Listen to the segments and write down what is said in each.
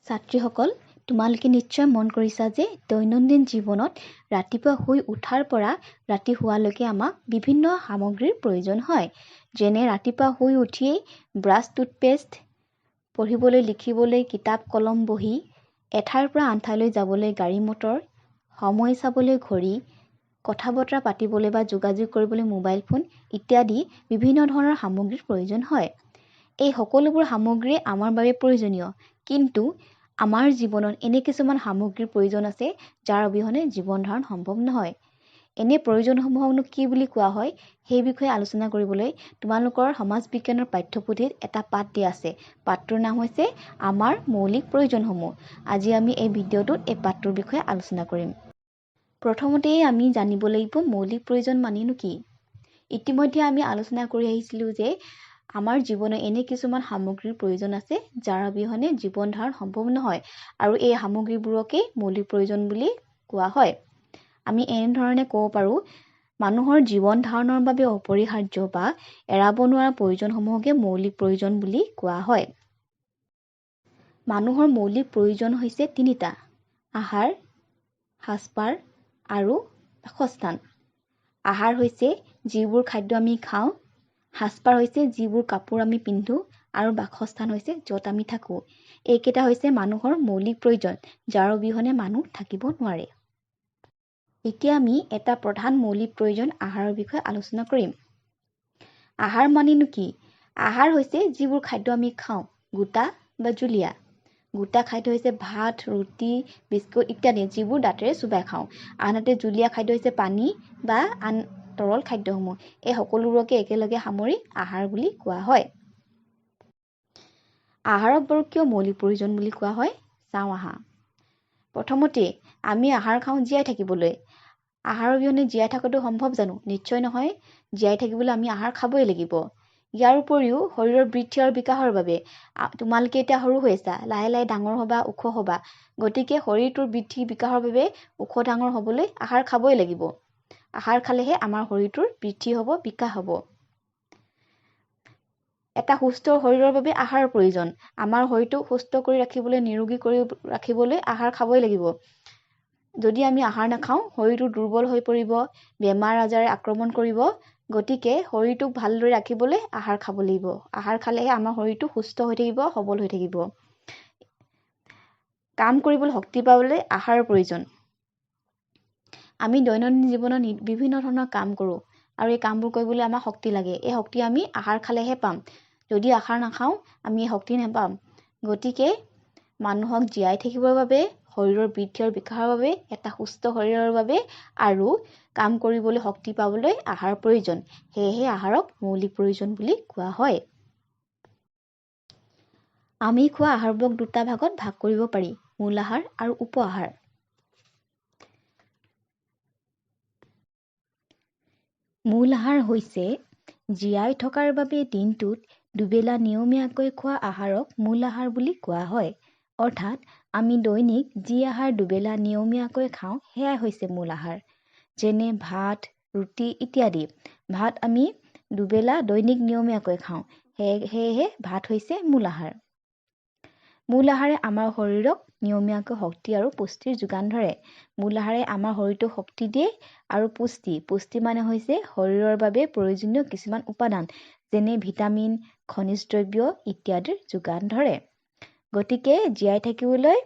ছাত্ৰীসকল, তোমালোকে নিশ্চয় মন কৰিছা যে দৈনন্দিন জীৱনত ৰাতিপুৱা শুই উঠাৰ পৰা ৰাতি শুৱালৈকে আমাক বিভিন্ন সামগ্ৰীৰ প্ৰয়োজন হয়। যেনে ৰাতিপুৱা শুই উঠিয়েই ব্ৰাছ, টুথপেষ্ট, পঢ়িবলৈ লিখিবলৈ কিতাপ, কলম, বহি, এঠাইৰ পৰা আন ঠাইলৈ যাবলৈ গাড়ী মটৰ, সময় চাবলৈ ঘড়ী, কথা বতৰা পাতিবলৈ বা যোগাযোগ কৰিবলৈ মোবাইল ফোন ইত্যাদি বিভিন্ন ধৰণৰ সামগ্ৰীৰ প্ৰয়োজন হয়। এই সকলোবোৰ সামগ্ৰী আমাৰ বাবে প্ৰয়োজনীয়, কিন্তু আমাৰ জীৱনত এনে কিছুমান সামগ্ৰীৰ প্ৰয়োজন আছে যাৰ অবিহনে জীৱন ধাৰণ সম্ভৱ নহয়। এনে প্ৰয়োজনসমূহকনো কি বুলি কোৱা হয় সেই বিষয়ে আলোচনা কৰিবলৈ তোমালোকৰ সমাজ বিজ্ঞানৰ পাঠ্যপুথিত এটা পাঠ দিয়া আছে। পাঠটোৰ নাম হৈছে আমাৰ মৌলিক প্ৰয়োজনসমূহ। আজি আমি এই ভিডিঅ'টোত এই পাঠটোৰ বিষয়ে আলোচনা কৰিম। প্ৰথমতেই আমি জানিব লাগিব মৌলিক প্ৰয়োজন মানেনো কি। ইতিমধ্যে আমি আলোচনা কৰি আহিছিলোঁ যে আমাৰ জীৱনত এনে কিছুমান সামগ্ৰীৰ প্ৰয়োজন আছে যাৰ অবিহনে জীৱন ধাৰণ সম্ভৱ নহয়, আৰু এই সামগ্ৰীবোৰকেই মৌলিক প্ৰয়োজন বুলি কোৱা হয়। আমি এনেধৰণে ক'ব পাৰোঁ, মানুহৰ জীৱন ধাৰণৰ বাবে অপৰিহাৰ্য বা এৰাব নোৱাৰা প্ৰয়োজনসমূহকে মৌলিক প্ৰয়োজন বুলি কোৱা হয়। মানুহৰ মৌলিক প্ৰয়োজন হৈছে তিনিটা: আহাৰ, সাজপাৰ আৰু বাসস্থান। আহাৰ হৈছে যিবোৰ খাদ্য আমি খাওঁ, সাজপাৰ হৈছে যিবোৰ কাপোৰ আমি পিন্ধো, আৰু বাসস্থান হৈছে য'ত আমি থাকোঁ। এইকেইটা হৈছে মানুহৰ মৌলিক প্ৰয়োজন, যাৰ অবিহনে মানুহ থাকিব নোৱাৰে। এতিয়া আমি এটা প্ৰধান মৌলিক প্ৰয়োজন আহাৰৰ বিষয়ে আলোচনা কৰিম। আহাৰ মানেনো কি? আহাৰ হৈছে যিবোৰ খাদ্য আমি খাওঁ, গোটা বা জুলীয়া। গোটা খাদ্য হৈছে ভাত, ৰুটি, বিস্কুট ইত্যাদি যিবোৰ দাঁতেৰে চোবাই খাওঁ। আনহাতে জুলীয়া খাদ্য হৈছে পানী বা আন তৰল খাদ্যসমূহ। এই সকলোবোৰকে একেলগে সামৰি আহাৰ বুলি কোৱা হয়। আহাৰক বাৰু কিয় মৌলিক প্ৰয়োজন বুলি কোৱা হয়? চাওঁ আহা। প্ৰথমতে আমি আহাৰ খাওঁ জীয়াই থাকিবলৈ। আহাৰৰ অবিহনে জীয়াই থকাটো সম্ভৱ জানো? নিশ্চয় নহয়। জীয়াই থাকিবলৈ আমি আহাৰ খাবই লাগিব। ইয়াৰ উপৰিও শৰীৰৰ বৃদ্ধি আৰু বিকাশৰ বাবে, তোমালোকে এতিয়া সৰু হৈ আছা, লাহে লাহে ডাঙৰ হ'বা, ওখ হ'বা। গতিকে শৰীৰটোৰ বৃদ্ধি বিকাশৰ বাবে ওখ ডাঙৰ হ'বলৈ আহাৰ খাবই লাগিব। আহাৰ খালেহে আমাৰ শৰীৰটোৰ বৃদ্ধি হ'ব, বিকাশ হ'ব। এটা সুস্থ শৰীৰৰ বাবে আহাৰৰ প্ৰয়োজন। আমাৰ শৰীৰটোক সুস্থ কৰি ৰাখিবলৈ, নিৰোগী কৰি ৰাখিবলৈ আহাৰ খাবই লাগিব। যদি আমি আহাৰ নাখাওঁ, শৰীৰটো দুৰ্বল হৈ পৰিব, বেমাৰ আজাৰে আক্ৰমণ কৰিব। গতিকে শৰীৰটোক ভালদৰে ৰাখিবলৈ আহাৰ খাব লাগিব। আহাৰ খালেহে আমাৰ শৰীৰটো সুস্থ হৈ থাকিব, সবল হৈ থাকিব। কাম কৰিবলৈ শক্তি পাবলৈ আহাৰৰ প্ৰয়োজন। আমি দৈনন্দিন জীৱনত বিভিন্ন ধৰণৰ কাম কৰোঁ, আৰু এই কামবোৰ কৰিবলৈ আমাক শক্তি লাগে। এই শক্তি আমি আহাৰ খালেহে পাম। যদি আহাৰ নাখাওঁ, আমি শক্তি নাপাম। গতিকে মানুহক জীয়াই থাকিবৰ বাবে, শৰীৰৰ বৃদ্ধি আৰু বিকাশৰ বাবে, এটা সুস্থ শৰীৰৰ বাবে আৰু কাম কৰিবলৈ শক্তি পাবলৈ আহাৰ প্ৰয়োজন। সেয়েহে আহাৰক মৌলিক প্ৰয়োজন বুলি কোৱা হয়। আমি খোৱা আহাৰবোৰক দুটা ভাগত ভাগ কৰিব পাৰি: মূল আহাৰ আৰু উপ আহাৰ। মূল আহাৰ হৈছে জীয়াই থকাৰ বাবে দিনটোত দুবেলা নিয়মীয়াকৈ খোৱা আহাৰক মূল আহাৰ বুলি কোৱা হয়। অৰ্থাৎ আমি দৈনিক যি আহাৰ দুবেলা নিয়মীয়াকৈ খাওঁ সেয়াই হৈছে মূল আহাৰ। যেনে ভাত, ৰুটি ইত্যাদি। ভাত আমি দুবেলা দৈনিক নিয়মীয়াকৈ খাওঁ, সেয়েহে ভাত হৈছে মূল আহাৰ। মূল আহাৰে আমাৰ শৰীৰক নিয়মীয়াকৈ শক্তি আৰু পুষ্টিৰ যোগান ধৰে। মূল আহাৰে আমাৰ শৰীৰটোক শক্তি দিয়ে আৰু পুষ্টি মানে হৈছে শৰীৰৰ বাবে প্ৰয়োজনীয় কিছুমান উপাদান, যেনে ভিটামিন, খনিজ দ্ৰব্য ইত্যাদিৰ যোগান ধৰে। গতিকে জীয়াই থাকিবলৈ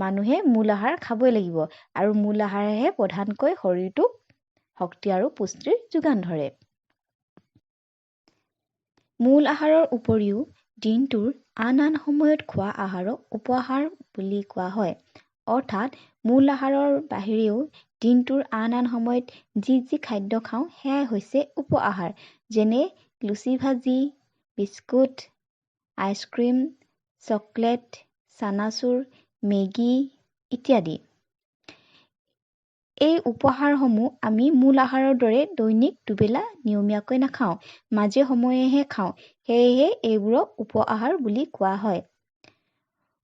মানুহে মূল আহাৰ খাবই লাগিব, আৰু মূল আহাৰেহে প্ৰধানকৈ শৰীৰটোক শক্তি আৰু পুষ্টিৰ যোগান ধৰে। মূল আহাৰৰ উপৰিও দিনটোৰ আন আন সময়ত খোৱা আহাৰক উপআহাৰ বুলি কোৱা হয়। অৰ্থাৎ মূল আহাৰৰ বাহিৰেও দিনটোৰ আন আন সময়ত যি যি খাদ্য খাওঁ সেয়াই হৈছে উপআহাৰ। যেনে লুচি ভাজি, বিস্কুট, আইচক্ৰীম, চকলেট, চানাচুৰ, মেগী ইত্যাদি। এই উপহাৰসমূহ আমি মূল আহাৰৰ দৰে দৈনিক দুবেলা নিয়মীয়াকৈ নাখাওঁ, মাজে সময়েহে খাওঁ। সেয়েহে এইবোৰক উপআহাৰ বুলি কোৱা হয়।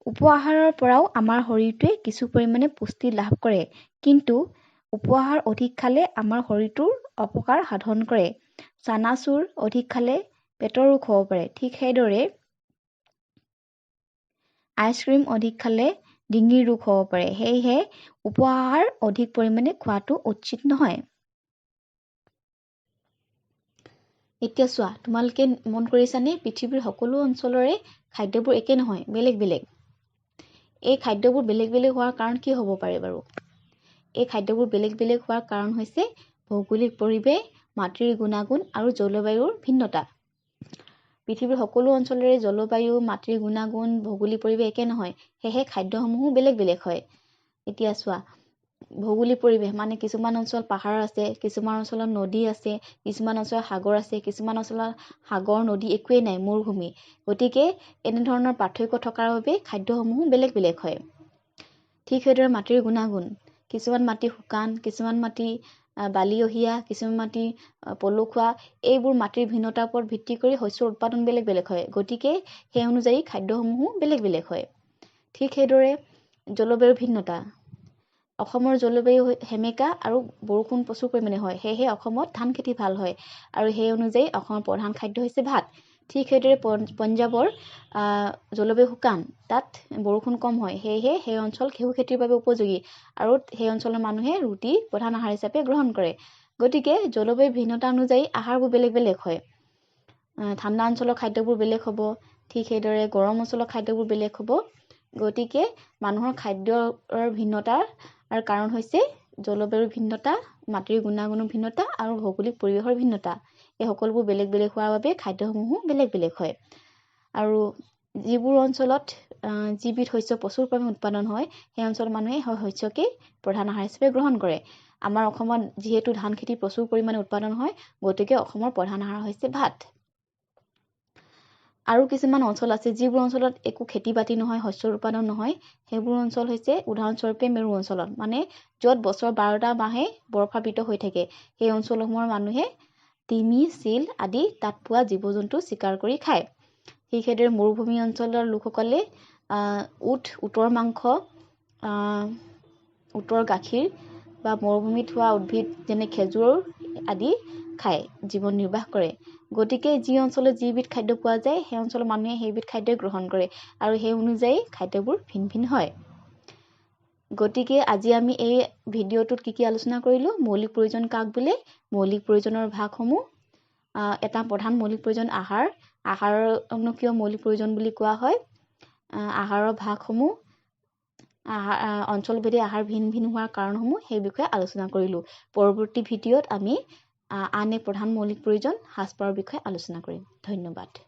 উপআহাৰৰ পৰাও আমাৰ শৰীৰটোৱে কিছু পৰিমাণে পুষ্টি লাভ কৰে, কিন্তু উপআহাৰ অধিক খালে আমাৰ শৰীৰটোৰ অপকাৰ সাধন কৰে। চানাচুৰ অধিক খালে পেটৰ ৰোগ হ'ব পাৰে। ঠিক সেইদৰে আইচক্ৰীম অধিক খালে ডিঙিৰ ৰোগ হ'ব পাৰে। সেয়েহে উপ-আহাৰ অধিক পৰিমাণে খোৱাটো উচিত নহয়। এতিয়া চোৱা, তোমালোকে মন কৰিছানে পৃথিৱীৰ সকলো অঞ্চলৰে খাদ্যবোৰ একে নহয়, বেলেগ বেলেগ। এই খাদ্যবোৰ বেলেগ বেলেগ হোৱাৰ কাৰণ কি হ'ব পাৰে বাৰু? এই খাদ্যবোৰ বেলেগ বেলেগ হোৱাৰ কাৰণ হৈছে ভৌগোলিক পৰিৱেশ, মাটিৰ গুণাগুণ আৰু জলবায়ুৰ ভিন্নতা। পৃথিৱীৰ সকলো অঞ্চলৰে জলবায়ু, মাটিৰ গুণাগুণ, ভৌগোলিক পৰিৱেশ একে নহয়। সেয়েহে খাদ্যসমূহো বেলেগ বেলেগ হয়। এতিয়া চোৱা, ভৌগোলিক পৰিৱেশ মানে কিছুমান অঞ্চল পাহাৰ আছে, কিছুমান অঞ্চলত নদী আছে, কিছুমান অঞ্চলত সাগৰ আছে, কিছুমান অঞ্চলত সাগৰ, নদী একোৱেই নাই, মৰুভূমি। গতিকে এনেধৰণৰ পাৰ্থক্য থকাৰ বাবে খাদ্যসমূহো বেলেগ বেলেগ হয়। ঠিক সেইদৰে মাটিৰ গুণাগুণ। কিছুমান মাটি শুকান, কিছুমান মাটি বালিয়হীয়া, কিছুমান মাটি পলসুৱা। এইবোৰ মাটিৰ ভিন্নতাৰ ওপৰত ভিত্তি কৰি শস্যৰ উৎপাদন বেলেগ বেলেগ হয়। গতিকে সেই অনুযায়ী খাদ্যসমূহো বেলেগ বেলেগ হয়। ঠিক সেইদৰে জলবায়ুৰ ভিন্নতা। অসমৰ জলবায়ু সেমেকা আৰু বৰষুণ প্ৰচুৰ পৰিমাণে হয়। সেয়েহে অসমত ধান খেতি ভাল হয় আৰু সেই অনুযায়ী অসমৰ প্ৰধান খাদ্য হৈছে ভাত। ঠিক সেইদৰে পঞ্জাৱৰ জলবায়ু শুকান, তাত বৰষুণ কম হয়। সেয়েহে সেই অঞ্চল ঘেঁহু খেতিৰ বাবে উপযোগী আৰু সেই অঞ্চলৰ মানুহে ৰুটি প্ৰধান আহাৰ হিচাপে গ্ৰহণ কৰে। গতিকে জলবায়ুৰ ভিন্নতা অনুযায়ী আহাৰবোৰ বেলেগ বেলেগ হয়। ঠাণ্ডা অঞ্চলৰ খাদ্যবোৰ বেলেগ হ'ব, ঠিক সেইদৰে গৰম অঞ্চলৰ খাদ্যবোৰ বেলেগ হ'ব। গতিকে মানুহৰ খাদ্যৰ ভিন্নতাৰ কাৰণ হৈছে জলবায়ুৰ ভিন্নতা, মাটিৰ গুণাগুণৰ ভিন্নতা আৰু ভৌগোলিক পৰিৱেশৰ ভিন্নতা। এই সকলোবোৰ বেলেগ বেলেগ হোৱাৰ বাবে খাদ্যসমূহো বেলেগ বেলেগ হয়। আৰু যিবোৰ অঞ্চলত যিবিধ শস্য প্ৰচুৰ পৰিমাণে উৎপাদন হয়, সেই অঞ্চলৰ মানুহে সেই শস্যকেই প্ৰধান আহাৰ হিচাপে গ্ৰহণ কৰে। আমাৰ অসমত যিহেতু ধান খেতি প্ৰচুৰ পৰিমাণে উৎপাদন হয়, গতিকে অসমৰ প্ৰধান আহাৰ হৈছে ভাত। আৰু কিছুমান অঞ্চল আছে যিবোৰ অঞ্চলত একো খেতি বাতি নহয়, শস্যৰ উৎপাদন নহয়। সেইবোৰ অঞ্চল হৈছে উদাহৰণস্বৰূপে মেৰু অঞ্চলত, মানে য'ত বছৰ 12টা মাহে বৰফাবৃত হৈ থাকে। সেই অঞ্চলসমূহৰ মানুহে তিমি, চিল আদি তাত পোৱা জীৱ জন্তু চিকাৰ কৰি খায়। ঠিক সেইদৰে মৰুভূমি অঞ্চলৰ লোকসকলে উটৰ মাংস, উটৰ গাখীৰ বা মৰুভূমিত হোৱা উদ্ভিদ যেনে খেজুৰ আদি খায় জীৱন নিৰ্বাহ কৰে। গতিকে যি অঞ্চলত যিবিধ খাদ্য পোৱা যায়, সেই অঞ্চলৰ মানুহে সেইবিধ খাদ্যই গ্ৰহণ কৰে আৰু সেই অনুযায়ী খাদ্যবোৰ ভিন ভিন হয়। গতিকে আজি আমি এই ভিডিঅ'টোত কি আলোচনা কৰিলোঁ? মৌলিক প্ৰয়োজন কাক বোলে? মৌলিক প্ৰয়োজনৰ ভাগসমূহ। এটা প্ৰধান মৌলিক প্ৰয়োজন আহাৰ। আহাৰনো কিয় মৌলিক প্ৰয়োজন বুলি কোৱা হয়? আহাৰৰ ভাগসমূহ, অঞ্চলভেদে আহাৰ ভিন ভিন হোৱাৰ কাৰণসমূহ, সেই বিষয়ে আলোচনা কৰিলোঁ। পৰৱৰ্তী ভিডিঅ'ত আমি আন এক প্ৰধান মৌলিক প্ৰয়োজন সাজপাৰৰ বিষয়ে আলোচনা কৰিম। ধন্যবাদ।